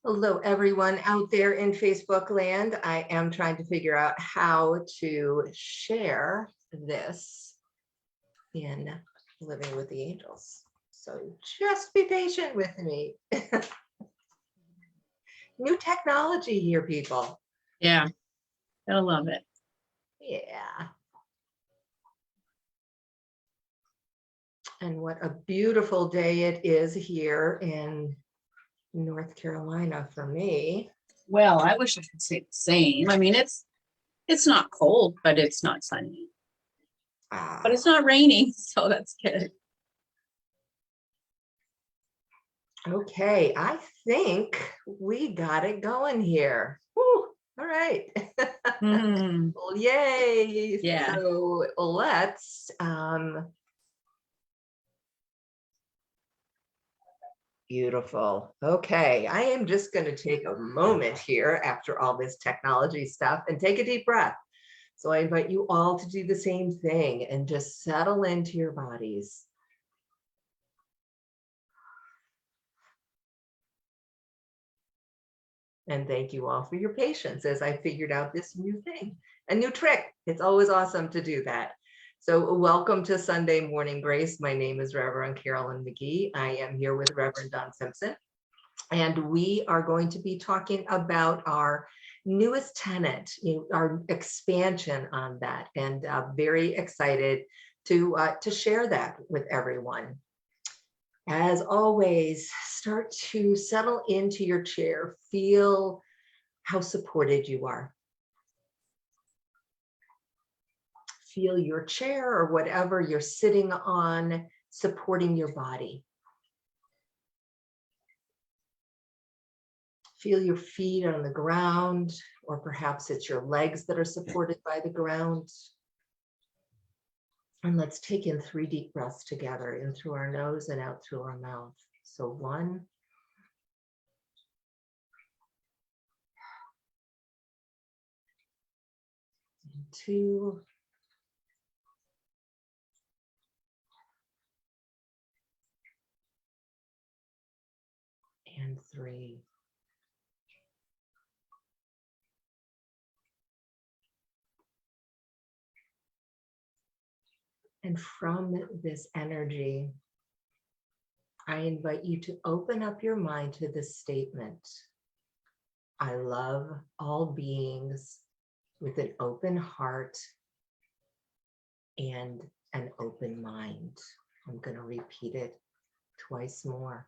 Hello, everyone out there in Facebook land. I am trying to figure out how to share this in Living with the Angels. So just be patient with me. New technology here, people. Yeah, I love it. Yeah. And what a beautiful day it is here in North Carolina for me. Well, I wish I could say the same. I mean, it's not cold, but it's not sunny. But it's not raining, so that's good. Okay, I think we got it going here. Woo, all right. Well, yay. Yeah. So let's beautiful. Okay, I am just going to take a moment here after all this technology stuff and take a deep breath. So I invite you all to do the same thing and just settle into your bodies. And thank you all for your patience as I figured out this new thing, a new trick. It's always awesome to do that. So welcome to Sunday Morning Grace. My name is Reverend Carolyn McGee. I am here with Reverend Don Simpson. And we are going to be talking about our newest tenet, our expansion on that, and very excited to share that with everyone. As always, start to settle into your chair. Feel how supported you are. Feel your chair or whatever you're sitting on supporting your body. Feel your feet on the ground, or perhaps it's your legs that are supported by the ground. And let's take in 3 deep breaths together, in through our nose and out through our mouth. So 1, 2, and 3. And from this energy, I invite you to open up your mind to this statement. I love all beings with an open heart and an open mind. I'm going to repeat it twice more.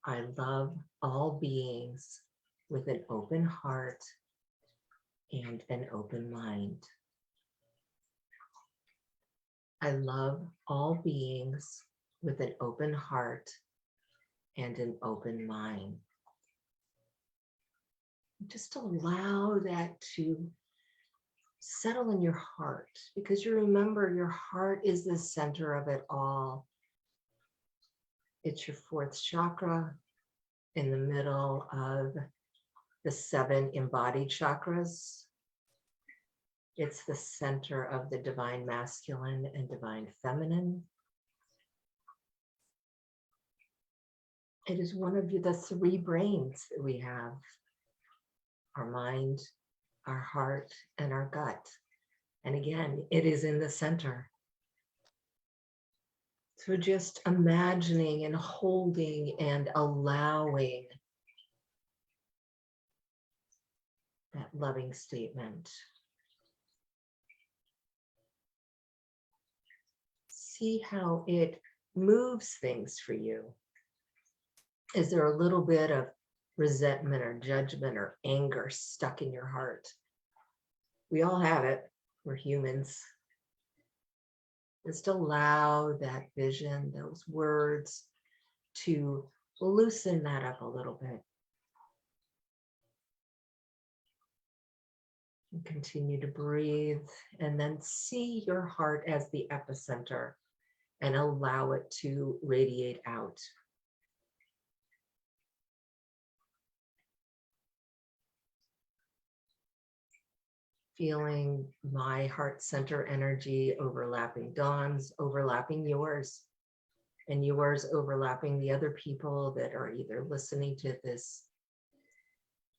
I love all beings with an open heart and an open mind. I love all beings with an open heart and an open mind. Just allow that to settle in your heart, because you remember your heart is the center of it all. It's your 4th chakra in the middle of the 7 embodied chakras. It's the center of the divine masculine and divine feminine. It is one of the 3 brains that we have: our mind, our heart, and our gut. And again, it is in the center. So just imagining and holding and allowing that loving statement. See how it moves things for you. Is there a little bit of resentment or judgment or anger stuck in your heart? We all have it. We're humans. Just allow that vision, those words, to loosen that up a little bit. And continue to breathe, and then see your heart as the epicenter and allow it to radiate out. Feeling my heart center energy overlapping Dawn's, overlapping yours, and yours overlapping the other people that are either listening to this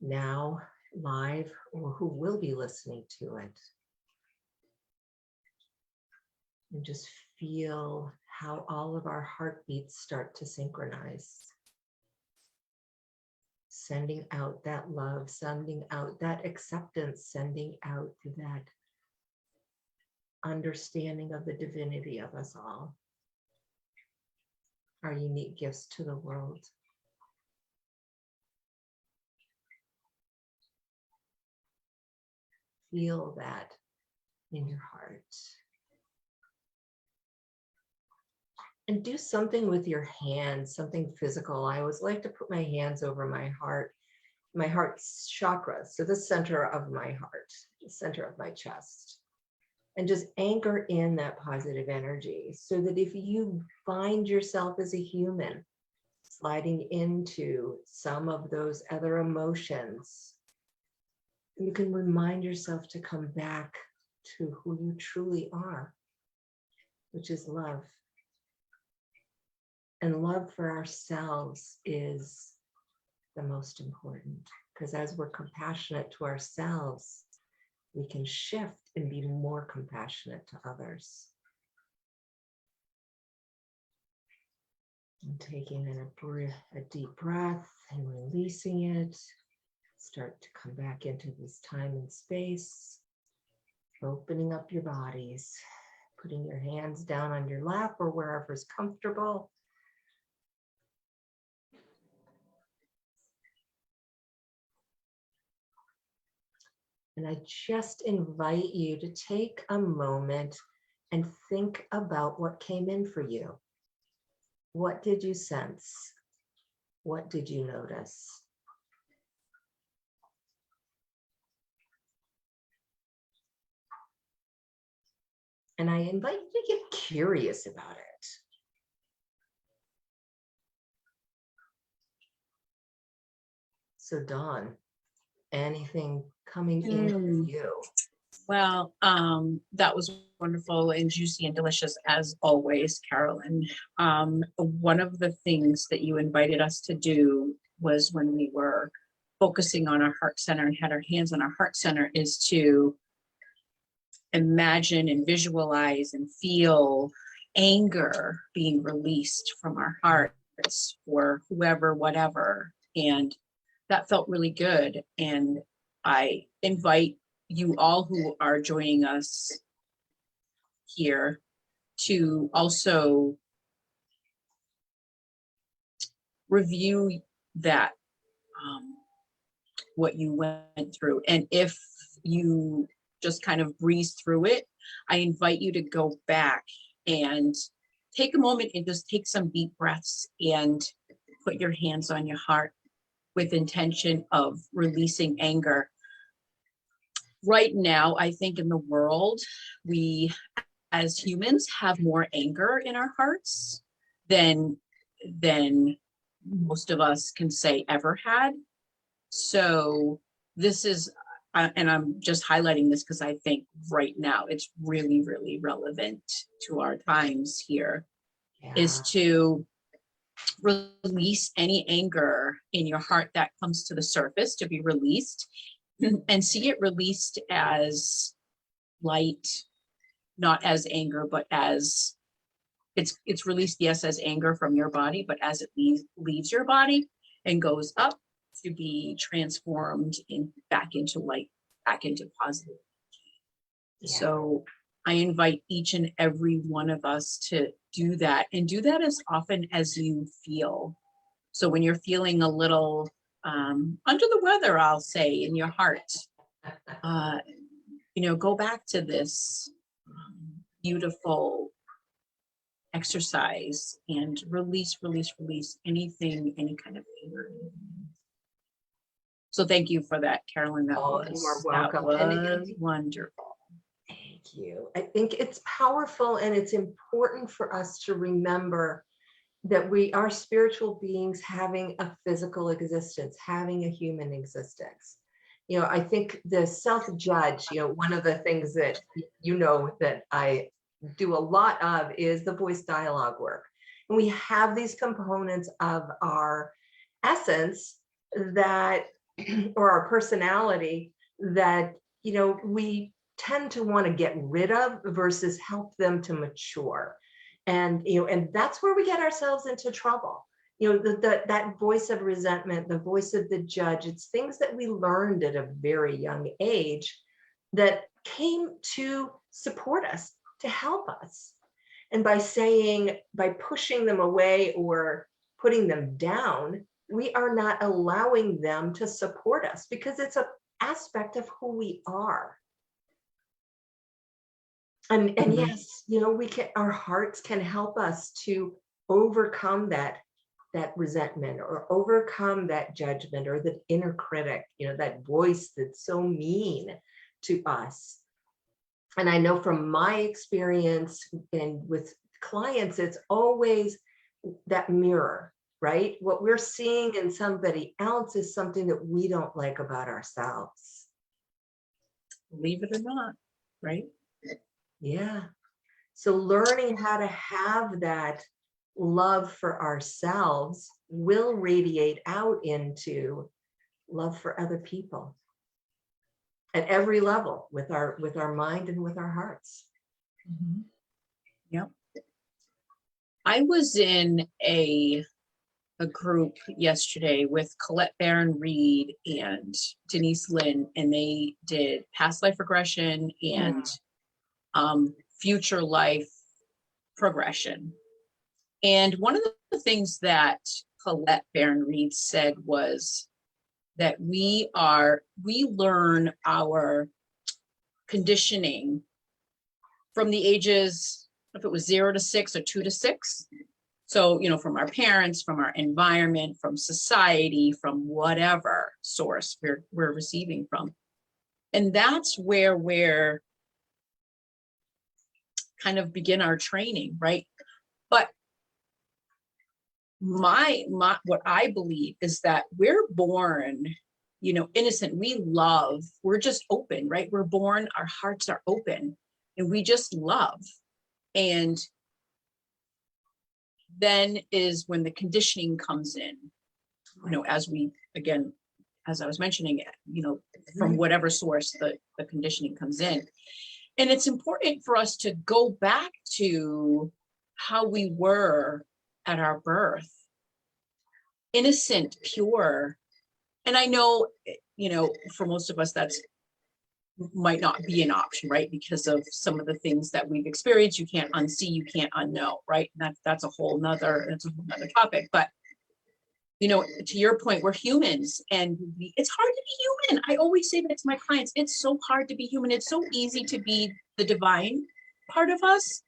now live or who will be listening to it. And just feel how all of our heartbeats start to synchronize. Sending out that love, sending out that acceptance, sending out that understanding of the divinity of us all, our unique gifts to the world. Feel that in your heart. And do something with your hands, something physical. I always like to put my hands over my heart's chakras, so the center of my heart, the center of my chest, and just anchor in that positive energy so that if you find yourself as a human sliding into some of those other emotions, you can remind yourself to come back to who you truly are, which is love. And love for ourselves is the most important, because as we're compassionate to ourselves, we can shift and be more compassionate to others. And taking in a deep breath and releasing it, start to come back into this time and space, opening up your bodies, putting your hands down on your lap or wherever's comfortable. And I just invite you to take a moment and think about what came in for you. What did you sense? What did you notice? And I invite you to get curious about it. So Dawn, anything coming in for you? Well, that was wonderful and juicy and delicious as always, Carolyn. One of the things that you invited us to do was when we were focusing on our heart center and had our hands on our heart center is to imagine and visualize and feel anger being released from our hearts for whoever, whatever. And that felt really good. And I invite you all who are joining us here to also review that, what you went through. And if you just kind of breeze through it, I invite you to go back and take a moment and just take some deep breaths and put your hands on your heart with intention of releasing anger. Right now, I think in the world, we as humans have more anger in our hearts than most of us can say ever had. So this is, and I'm just highlighting this because I think right now it's really, really relevant to our times here, is to release any anger in your heart that comes to the surface, to be released, and see it released as light, not as anger, but as it's released, yes, as anger from your body, but as it leaves your body and goes up to be transformed back into light, back into positive. Yeah. So I invite each and every one of us to do that, and do that as often as you feel. So when you're feeling a little under the weather, I'll say, in your heart, go back to this beautiful exercise and release anything, any kind of anger. So thank you for that, Carolyn. You are welcome. That was wonderful. Thank you. I think it's powerful, and it's important for us to remember that we are spiritual beings having a physical existence, having a human existence. I think the self-judge, one of the things that, that I do a lot of is the voice dialogue work. And we have these components of our essence that or our personality that, we tend to want to get rid of versus help them to mature. And, and that's where we get ourselves into trouble. That voice of resentment, the voice of the judge, it's things that we learned at a very young age that came to support us, to help us. And by pushing them away or putting them down, we are not allowing them to support us because it's an aspect of who we are. And yes, our hearts can help us to overcome that resentment or overcome that judgment or the inner critic, that voice that's so mean to us. And I know from my experience and with clients, it's always that mirror, right? What we're seeing in somebody else is something that we don't like about ourselves. Believe it or not, right? Yeah. So learning how to have that love for ourselves will radiate out into love for other people at every level with our mind and with our hearts. Mm-hmm. Yep. I was in a group yesterday with Colette Barron-Reed and Denise Lynn, and they did past life regression and future life progression. And one of the things that Colette Barron-Reed said was that we learn our conditioning from the ages, if it was 0 to 6 or 2 to 6. So, from our parents, from our environment, from society, from whatever source we're receiving from. And that's where we're kind of begin our training, right? But my what I believe is that we're born, innocent. We're just open, right? We're born, our hearts are open, and we just love. And then is when the conditioning comes in, as I was mentioning, from whatever source the conditioning comes in. And it's important for us to go back to how we were at our birth, innocent, pure. And I know, for most of us, that's might not be an option, right? Because of some of the things that we've experienced, you can't unsee, you can't unknow, right? And that's a whole nother topic. But to your point, we're humans, and it's hard to be human. I always say that to my clients. It's so hard to be human. It's so easy to be the divine part of us.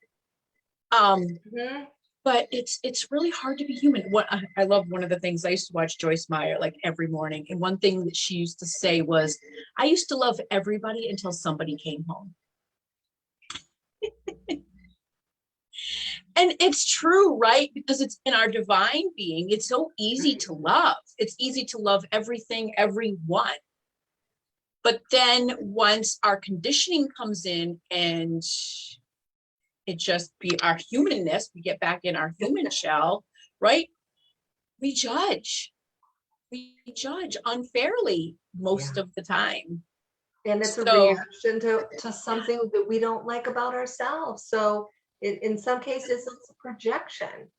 But it's really hard to be human. What I love, one of the things I used to watch Joyce Meyer like every morning, and one thing that she used to say was, I used to love everybody until somebody came home. And it's true, right? Because it's in our divine being. It's so easy to love. It's easy to love everything, everyone. But then once our conditioning comes in and it just be our humanness, we get back in our human shell, right? We judge unfairly most of the time. And it's a reaction to something that we don't like about ourselves. So in some cases, it's a projection.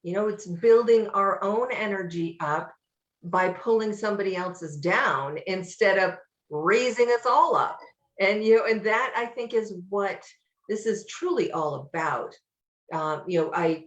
It's building our own energy up by pulling somebody else's down instead of raising us all up. And, and that I think is what this is truly all about. I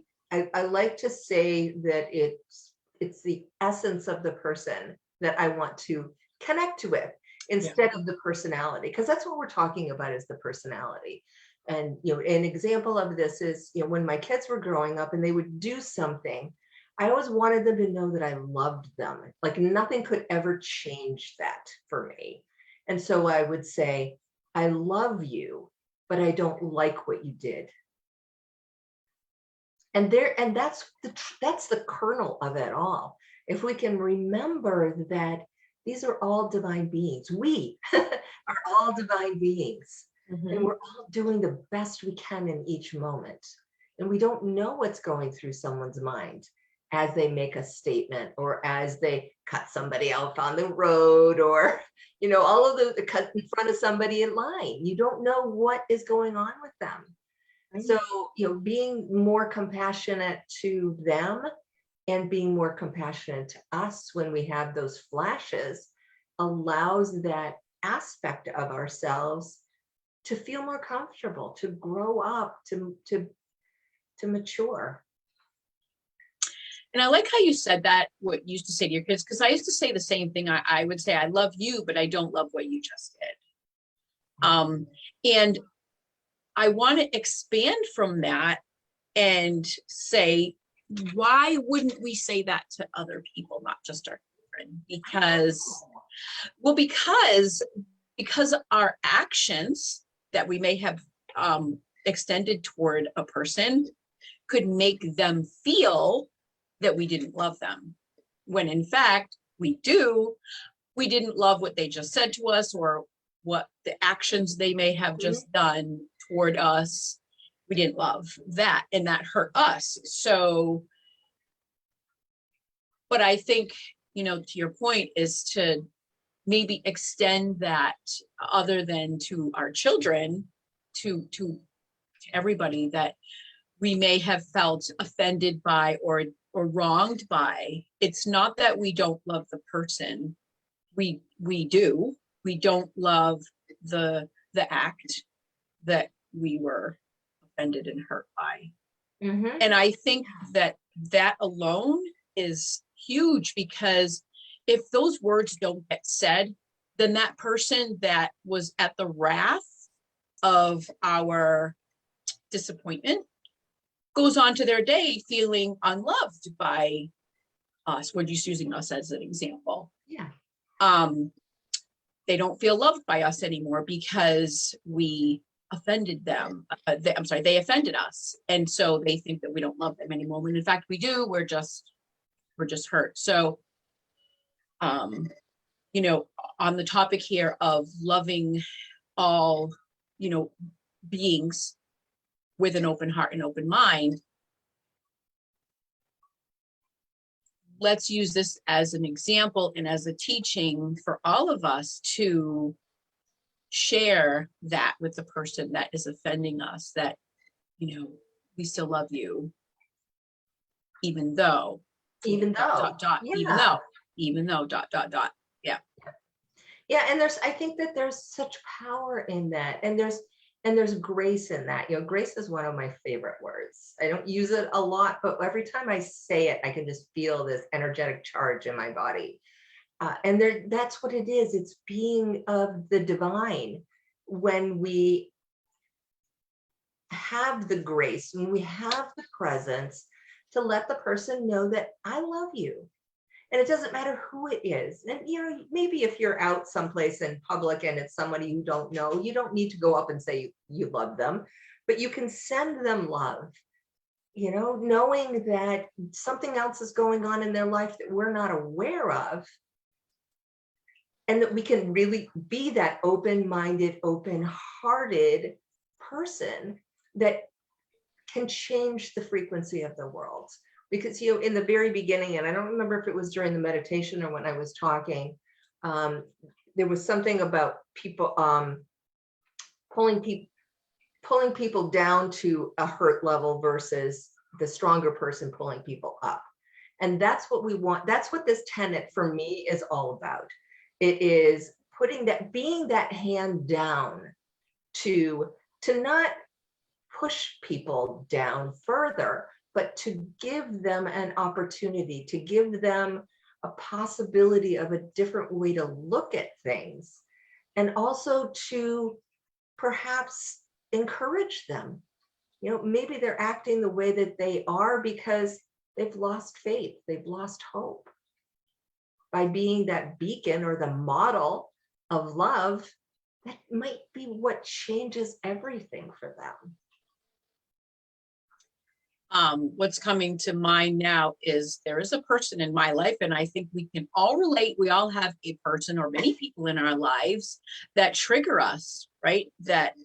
like to say that it's the essence of the person that I want to connect with instead of the personality, because that's what we're talking about, is the personality. And an example of this is when my kids were growing up and they would do something, I always wanted them to know that I loved them. Like nothing could ever change that for me. And so I would say, I love you, but I don't like what you did. And that's the kernel of it all. If we can remember that these are all divine beings, we are all divine beings, and we're all doing the best we can in each moment. And we don't know what's going through someone's mind. as they make a statement, or as they cut somebody off on the road, or, all of the cut in front of somebody in line. You don't know what is going on with them. So, being more compassionate to them and being more compassionate to us when we have those flashes allows that aspect of ourselves to feel more comfortable, to grow up, to mature. And I like how you said that, what you used to say to your kids, because I used to say the same thing. I would say, I love you, but I don't love what you just did. And I want to expand from that and say, why wouldn't we say that to other people, not just our children? Because our actions that we may have extended toward a person could make them feel that we didn't love them, when in fact we do. We didn't love what they just said to us, or what the actions they may have just done toward us. We didn't love that, and that hurt us. So, but I think, to your point, is to maybe extend that, other than to our children, to everybody that we may have felt offended by or wronged by. It's not that we don't love the person. We do. We don't love the act that we were offended and hurt by. And I think that alone is huge, because if those words don't get said, then that person that was at the wrath of our disappointment goes on to their day feeling unloved by us. We're just using us as an example. Yeah. They don't feel loved by us anymore because we offended them. They offended us. And so they think that we don't love them anymore. When in fact we do. We're just hurt. So, on the topic here of loving all, beings with an open heart and open mind, let's use this as an example and as a teaching for all of us to share that with the person that is offending us, that, we still love you, even though. Even though. Yeah. Yeah. And I think that there's such power in that. And there's grace in that. Grace is one of my favorite words. I don't use it a lot, but every time I say it, I can just feel this energetic charge in my body. And that's what it is. It's being of the divine. When we have the grace, when we have the presence to let the person know that I love you. And it doesn't matter who it is. And, maybe if you're out someplace in public and it's somebody you don't know, you don't need to go up and say you love them, but you can send them love, knowing that something else is going on in their life that we're not aware of. And that we can really be that open-minded, open-hearted person that can change the frequency of the world. Because, in the very beginning, and I don't remember if it was during the meditation or when I was talking, there was something about people pulling people down to a hurt level versus the stronger person pulling people up. And that's what we want. That's what this tenet for me is all about. It is being that hand down to not push people down further, but to give them an opportunity, to give them a possibility of a different way to look at things, and also to perhaps encourage them. Maybe they're acting the way that they are because they've lost faith, they've lost hope. By being that beacon or the model of love, that might be what changes everything for them. What's coming to mind now is there is a person in my life, and I think we can all relate. We all have a person or many people in our lives that trigger us, right? That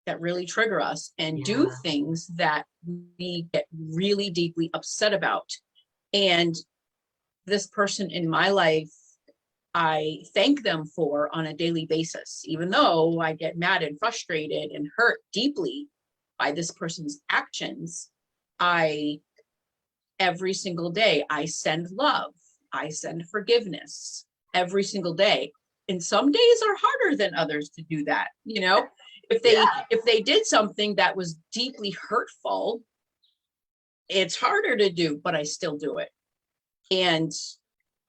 that really trigger us and do Yeah. things that we get really deeply upset about. And this person in my life, I thank them for on a daily basis, even though I get mad and frustrated and hurt deeply by this person's actions. Every single day, I send love, I send forgiveness every single day. And some days are harder than others to do that. You know, if they did something that was deeply hurtful, it's harder to do, but I still do it. And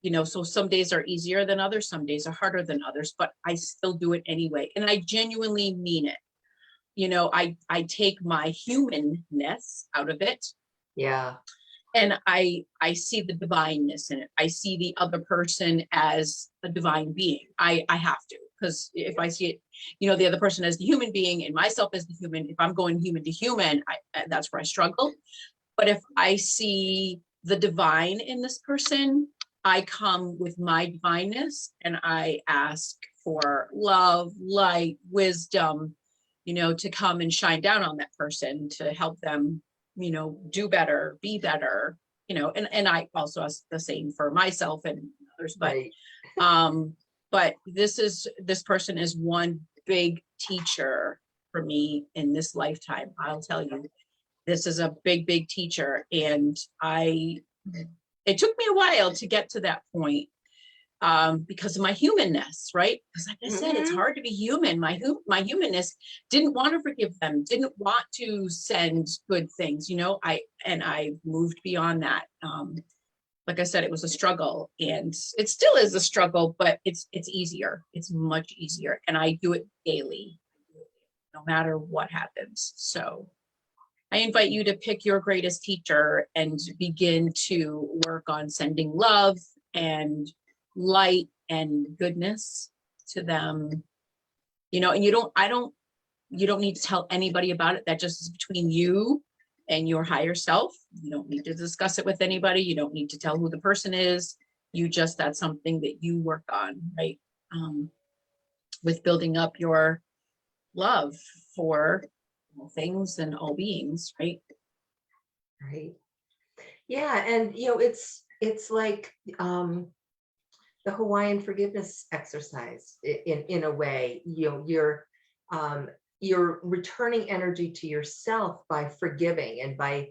you know, so some days are easier than others, some days are harder than others, but I still do it anyway. And I genuinely mean it. You know, I take my humanness out of it. Yeah. And I see the divineness in it. I see the other person as a divine being. I have to, because if I see it, you know, the other person as the human being and myself as the human, if I'm going human to human, that's where I struggle. But if I see the divine in this person, I come with my divineness and I ask for love, light, wisdom, you know, to come and shine down on that person to help them, you know, do better, be better, you know, and I also ask the same for myself and others, Right. but this person is one big teacher for me in this lifetime. I'll tell you, this is a big, big teacher. And it took me a while to get to that point because of my humanness, right? Because like I said, it's hard to be human. My humanness didn't want to forgive them, didn't want to send good things, you know, I moved beyond that. Like I said, it was a struggle and it still is a struggle, but it's easier. It's much easier. And I do it daily, no matter what happens. So I invite you to pick your greatest teacher and begin to work on sending love and light and goodness to them. You know, and you don't need to tell anybody about it. That just is between you and your higher self. You don't need to discuss it with anybody. You don't need to tell who the person is. That's something that you work on, right? With building up your love for things and all beings, right? Right. Yeah. And, you know, it's like the Hawaiian forgiveness exercise in a way. You know, you're returning energy to yourself by forgiving and by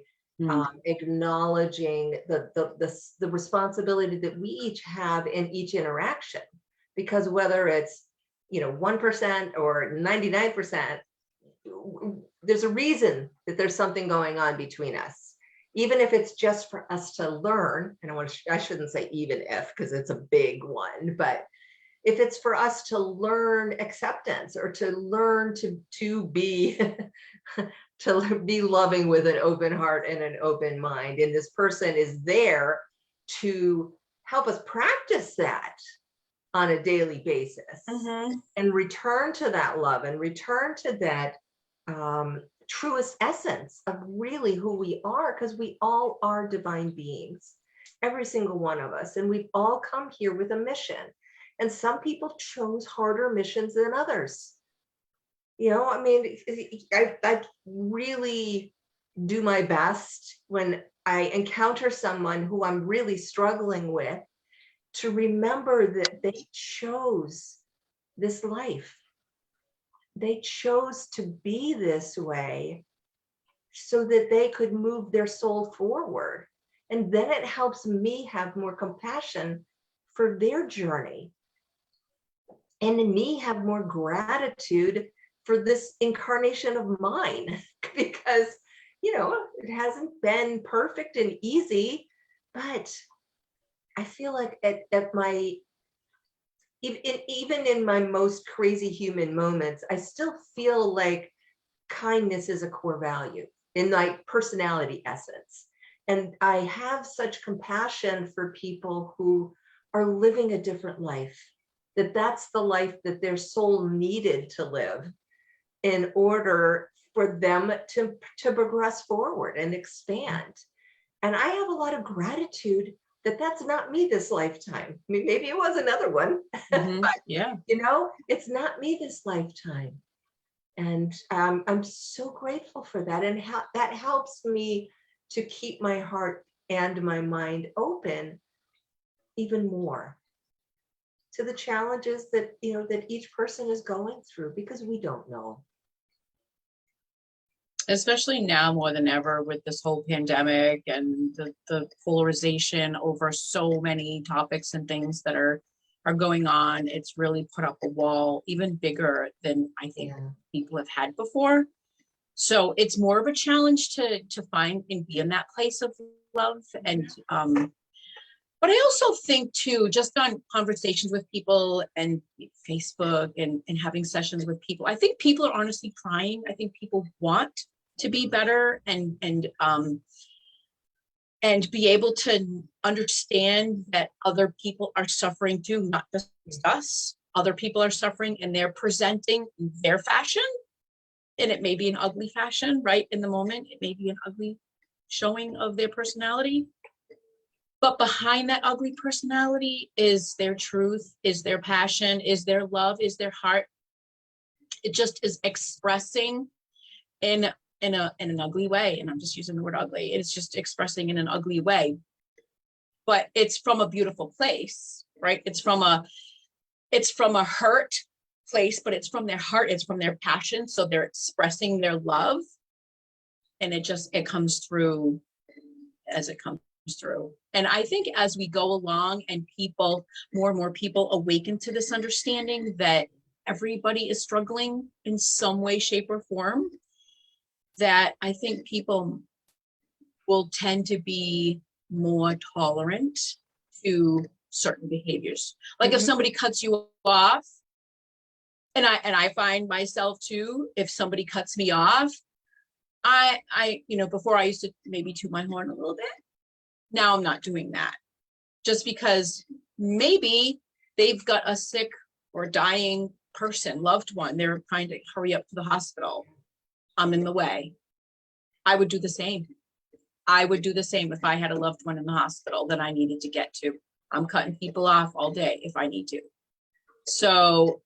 acknowledging the responsibility that we each have in each interaction. Because whether it's, you know, 1% or 99%, there's a reason that there's something going on between us, even if it's just for us to learn. And I shouldn't say even if, because it's a big one, but if it's for us to learn acceptance or to learn to be to be loving with an open heart and an open mind, and this person is there to help us practice that on a daily basis and return to that love and return to that truest essence of really who we are, because we all are divine beings, every single one of us, and we've all come here with a mission. And some people chose harder missions than others. You know, I mean, I really do my best when I encounter someone who I'm really struggling with to remember that they chose this life. They chose to be this way so that they could move their soul forward. And then it helps me have more compassion for their journey, and in me have more gratitude for this incarnation of mine, because, you know, it hasn't been perfect and easy, but I feel like at my, even in my most crazy human moments, I still feel like kindness is a core value in my personality essence. And I have such compassion for people who are living a different life, that's the life that their soul needed to live in order for them to progress forward and expand. And I have a lot of gratitude that that's not me this lifetime. I mean, maybe it was another one, but yeah, you know, it's not me this lifetime. And I'm so grateful for that. And that helps me to keep my heart and my mind open even more to the challenges that, that each person is going through, because we don't know. Especially now more than ever with this whole pandemic and the polarization over so many topics and things that are going on. It's really put up a wall even bigger than I think people have had before. So it's more of a challenge to find and be in that place of love. And but I also think too, just on conversations with people and Facebook and having sessions with people, I think people are honestly trying. I think people want to be better and be able to understand that other people are suffering too, not just us. Other people are suffering and they're presenting their fashion, and it may be an ugly fashion, right? In the moment, it may be an ugly showing of their personality. But behind that ugly personality is their truth, is their passion, is their love, is their heart. It just is expressing in an ugly way. And I'm just using the word ugly. It's just expressing in an ugly way. But it's from a beautiful place, right? It's from a hurt place, but it's from their heart, it's from their passion. So they're expressing their love. And it comes through as it comes through. And I think as we go along and more and more people awaken to this understanding that everybody is struggling in some way, shape, or form, that I think people will tend to be more tolerant to certain behaviors. Like if somebody cuts you off, and I find myself too, if somebody cuts me off, I before I used to maybe toot my horn a little bit. Now I'm not doing that, just because maybe they've got a sick or dying person, loved one. They're trying to hurry up to the hospital. I'm in the way. I would do the same. I would do the same if I had a loved one in the hospital that I needed to get to. I'm cutting people off all day if I need to. So,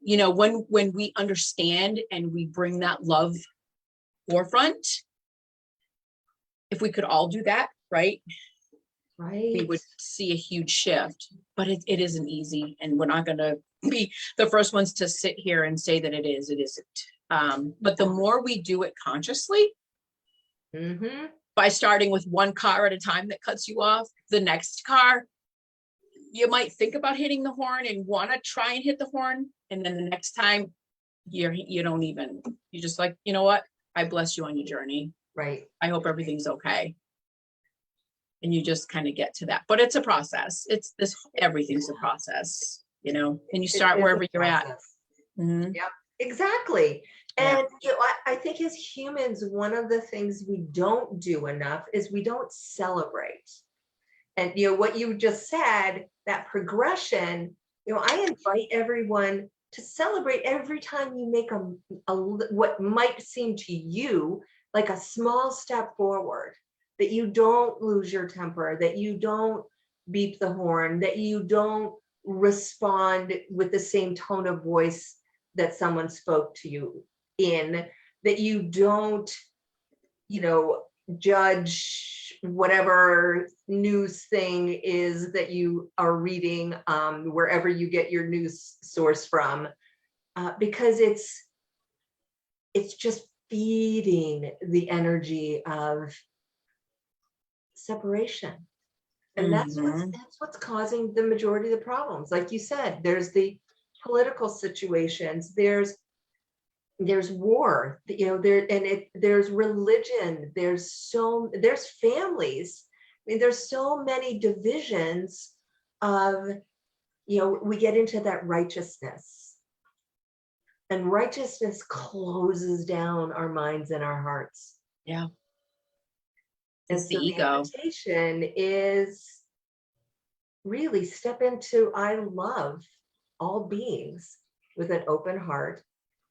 when we understand and we bring that love forefront, if we could all do that, right? We would see a huge shift, but it isn't easy. And we're not going to be the first ones to sit here and say that it isn't. But the more we do it consciously, by starting with one car at a time that cuts you off, the next car, you might think about hitting the horn and want to try and hit the horn. And then the next time you don't even, you're just like, you know what? I bless you on your journey. Right. I hope everything's okay. And you just kind of get to that, but it's a process. Everything's a process, and you start wherever you're at. Yeah, exactly. And I think as humans, one of the things we don't do enough is we don't celebrate. And what you just said, that progression, I invite everyone to celebrate every time you make a what might seem to you like a small step forward, that you don't lose your temper, that you don't beep the horn, that you don't respond with the same tone of voice that someone spoke to you in, that you don't, judge whatever news thing is that you are reading, wherever you get your news source from, because it's just feeding the energy of separation. And that's what's causing the majority of the problems. Like you said, there's the political situations, there's war, there's religion, there's families. I mean, there's so many divisions of, we get into that righteousness, and righteousness closes down our minds and our hearts. Yeah. And so the invitation is really step into, I love all beings with an open heart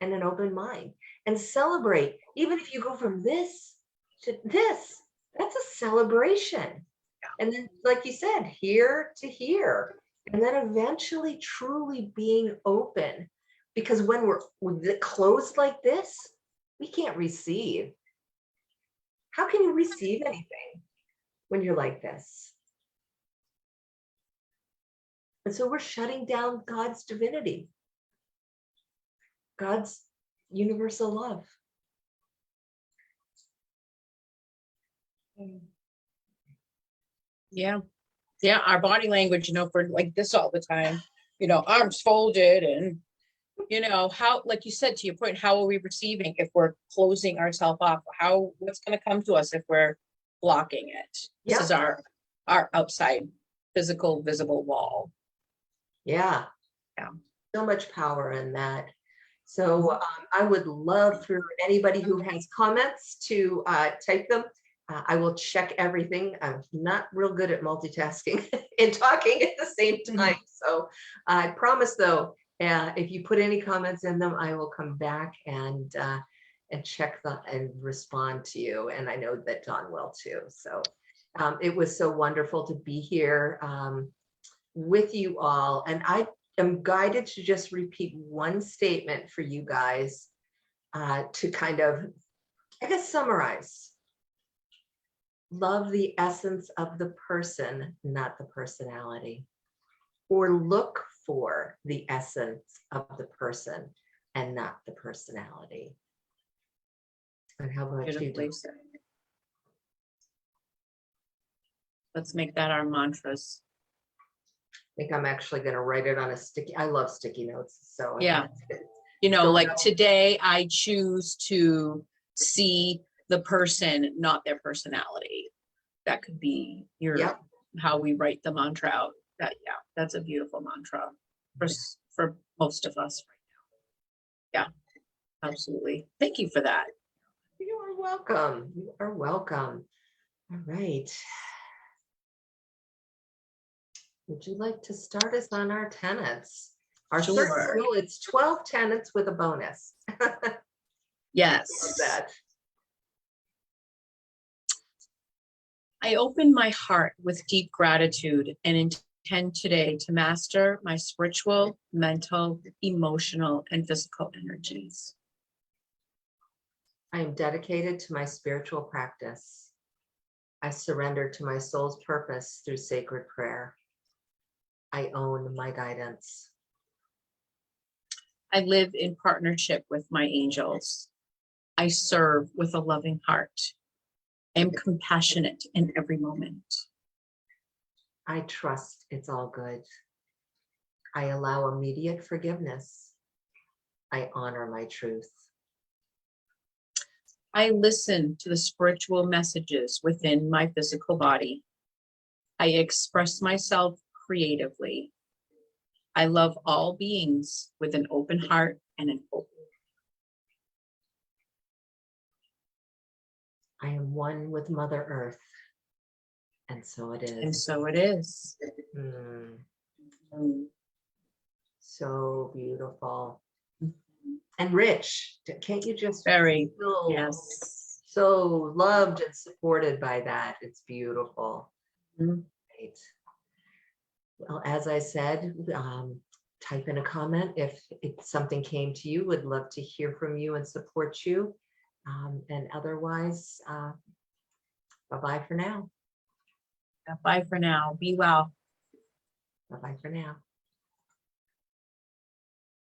and an open mind, and celebrate. Even if you go from this to this, that's a celebration. Yeah. And then, like you said, here to here, and then eventually truly being open Because when we're closed like this, we can't receive. How can you receive anything when you're like this? And so we're shutting down God's divinity, God's universal love. Yeah. Yeah. Our body language, for like this all the time, arms folded and, how, like you said, to your point, how are we receiving if we're closing ourselves off? What's going to come to us if we're blocking it? This is our outside physical visible wall. Yeah. So much power in that. So I would love for anybody who has comments to type them. I will check everything. I'm not real good at multitasking and talking at the same time. So I promise though, if you put any comments in them, I will come back and check them and respond to you. And I know that Don will too. So it was so wonderful to be here with you all. And I am guided to just repeat one statement for you guys to kind of, I guess, summarize. Love the essence of the person, not the personality. Or look for the essence of the person and not the personality. And how about you? Let's make that our mantras. I think I'm actually going to write it on a sticky. I love sticky notes. So yeah, like today I choose to see the person, not their personality. That could be how we write the mantra out. That's a beautiful mantra for most of us right now. Yeah, absolutely. Thank you for that. You are welcome. You are welcome. All right. Would you like to start us on our tenets? Our third, it's 12 tenets with a bonus. Yes. That. I open my heart with deep gratitude and intend today to master my spiritual, mental, emotional, and physical energies. I am dedicated to my spiritual practice. I surrender to my soul's purpose through sacred prayer. I own my guidance. I live in partnership with my angels. I serve with a loving heart. I am compassionate in every moment. I trust it's all good. I allow immediate forgiveness. I honor my truth. I listen to the spiritual messages within my physical body. I express myself creatively. I love all beings with an open heart and an open. I am one with Mother Earth. And so it is. And so it is. So beautiful. And rich. Can't you just feel so loved and supported by that? It's beautiful. Right. Well, as I said, type in a comment if something came to you. Would love to hear from you and support you. And otherwise, bye-bye for now. Bye for now. Be well. Bye-bye for now.